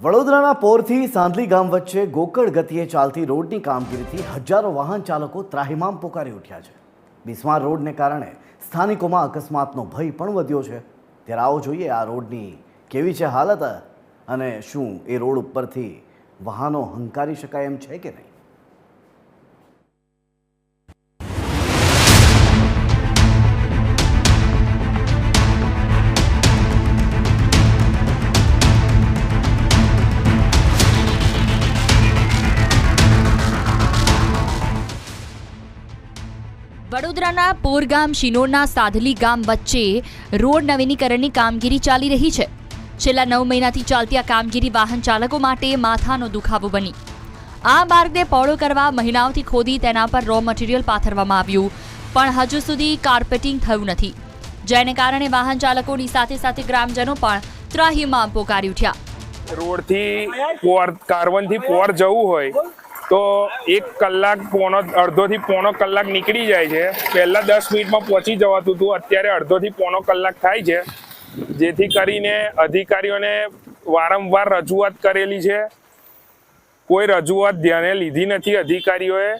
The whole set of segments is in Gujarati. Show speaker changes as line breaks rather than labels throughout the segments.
વડોદરાના પોરથી સાંધલી ગામ વચ્ચે ગોકળ ગતિએ ચાલતી રોડની કામગીરીથી હજારો વાહન ચાલકો ત્રાહિમામ પોકારી ઉઠ્યા છે। બિસ્માર રોડને કારણે સ્થાનિકોમાં અકસ્માતનો ભય પણ વધ્યો છે। ત્યારે આવો જોઈએ આ રોડની કેવી છે હાલત અને શું એ રોડ ઉપરથી વાહનો હંકારી શકાય એમ છે કે નહીં।
વડોદરાના પોરગામ શિનોરના સાધલી ગામ વચ્ચે રોડ નવીનીકરણની કામગીરી ચાલી રહી છે। છેલ્લા 9 મહિનાથી ચાલતી આ કામગીરી વાહન ચાલકો માટે માથાનો દુખાવો બની। આ માર્ગને પહોળો કરવા મહિનાઓથી ખોદી તેના પર રો મટીરીયલ પાથરવામાં આવ્યું, પણ હજુ સુધી કાર્પેટિંગ થયું નથી, જેને કારણે વાહન ચાલકોની સાથે સાથે ગ્રામજનો પણ ત્રાહિમામ પોકારી ઉઠ્યા।
રોડથી કારવનથી પોર જવું હોય તો 1 કલાક અડધોથી પોણો કલાક નીકળી જાય છે। પહેલા 10 મિનિટમાં પહોંચી જવાતું હતું, અત્યારે અડધોથી પોણો કલાક થાય છે, જેથી કરીને અધિકારીઓને વારંવાર રજૂઆત કરેલી છે, કોઈ રજૂઆત ધ્યાને લીધી નથી અધિકારીઓએ।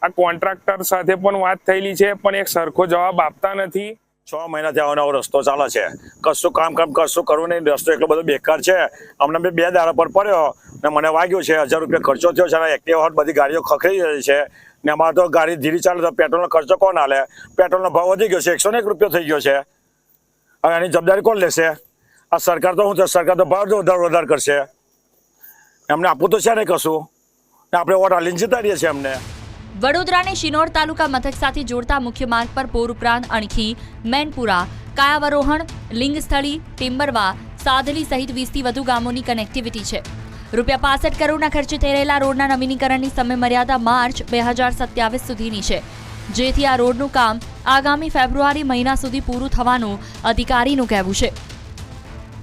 આ કોન્ટ્રાક્ટર સાથે પણ વાત થયેલી છે, પણ એક સરખો જવાબ આપતા નથી।
6 મહિનાથી આવો રસ્તો ચાલે છે, કશું કામ કશું કરવું નહીં, રસ્તો એટલો બધો બેકાર છે। અમને 2 દાડા પર પડ્યો ને મને વાગ્યું છે, 1000 રૂપિયા ખર્ચો થયો છે, એક્ટિવા બધી ગાડીઓ ખખડી રહી છે ને અમારે તો ગાડી ધીરી ચાલે તો પેટ્રોલનો ખર્ચો કોણ હાલે? પેટ્રોલનો ભાવ વધી ગયો છે, 101 રૂપિયો થઈ ગયો છે। હવે એની જવાબદારી કોણ લેશે? આ સરકાર તો શું છે, સરકાર તો ભાવ વધારે કરશે, એમને આપવું તો છે નહીં કશું ને આપણે વોટ હાલીને જીતાડીએ છીએ એમને।
વડોદરાને શિનોર તાલુકા મથક સાથે જોડતા મુખ્ય માર્ગ પર પોર ઉપરાંત અણખી, મેનપુરા, કાયાવરોહણ, લિંગસ્થળી, ટિમ્બરવા, સાધલી સહિત 20થી વધુ ગામોની કનેક્ટિવિટી છે। રૂપિયા 65 કરોડના ખર્ચે થઈ રહેલા રોડના નવીનીકરણની સમયમર્યાદા માર્ચ 2027 સુધીની છે, જેથી આ રોડનું કામ આગામી ફેબ્રુઆરી મહિના સુધી પૂરું થવાનું અધિકારીનું કહેવું છે।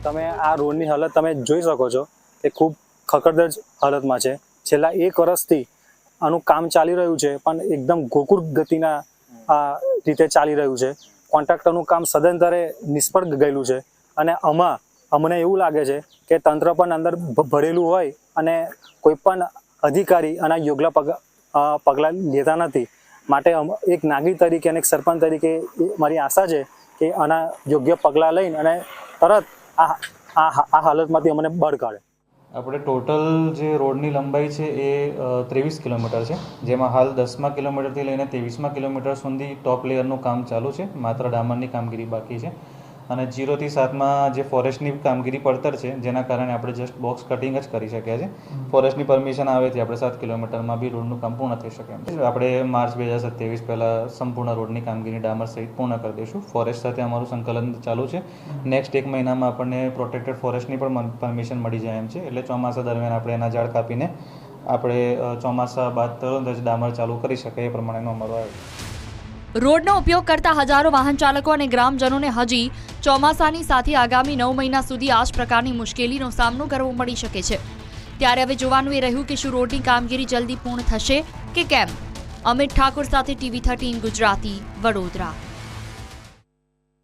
તમે આ રોડની હાલત તમે જોઈ શકો છો કે ખૂબ ખખડધજ હાલતમાં છે। છેલ્લા 1 વર્ષથી આનું કામ ચાલી રહ્યું છે, પણ એકદમ ગોકુળ ગતિના આ રીતે ચાલી રહ્યું છે। કોન્ટ્રાક્ટરનું કામ સદંતરે નિષ્ફળ ગયેલું છે અને અમને એવું લાગે છે કે તંત્ર પણ અંદર ભરેલું હોય અને કોઈ પણ અધિકારી આના યોગ્ય પગલાં લેતા નથી। માટે એક નાગરિક તરીકે અને એક સરપંચ તરીકે મારી આશા છે કે આના યોગ્ય પગલાં લઈને અને તરત આ હાલતમાંથી અમને બહાર કાઢે।
આપણે ટોટલ જે રોડની લંબાઈ છે એ 23 કિલોમીટર છે, જેમાં હાલ 10મા કિલોમીટરથી લઈને 23મા કિલોમીટર સુધી ટોપ લેયરનું કામ ચાલુ છે, માત્ર ડામરની કામગીરી બાકી છે। અને 0 થી 7માં જે ફોરેસ્ટની કામગીરી પડતર છે, જેના કારણે આપણે જસ્ટ બોક્સ કટિંગ જ કરી શક્યા છે। ફોરેસ્ટની પરમિશન આવે છે આપણે 7 કિલોમીટરમાં બી રોડનું કામ પૂર્ણ થઈ શકે એમ છે। આપણે માર્ચ 2027 પહેલાં સંપૂર્ણ રોડની કામગીરી ડામર સહિત પૂર્ણ કરી દઈશું। ફોરેસ્ટ સાથે અમારું સંકલન ચાલુ છે। નેક્સ્ટ 1 મહિનામાં આપણને પ્રોટેક્ટેડ ફોરેસ્ટની પણ પરમિશન મળી જાય એમ છે, એટલે ચોમાસા દરમિયાન આપણે એના ઝાડ કાપીને આપણે ચોમાસા બાદ તરત જ ડામર ચાલુ કરી શકાય એ પ્રમાણેનું અમારું આયોજન।
રોડનો ઉપયોગ કરતા હજારો વાહન ચાલકો અને ગ્રામજનોને હજી ચોમાસાની સાથે આગામી 9 મહિના સુધી આ જ પ્રકારની મુશ્કેલીનો સામનો કરવો પડી શકે છે। ત્યારે હવે જોવાનું એ રહ્યું કે શું રોડની કામગીરી જલ્દી પૂર્ણ થશે કે કેમ। અમિત ઠાકોર સાથે TV 13 ગુજરાતી, વડોદરા।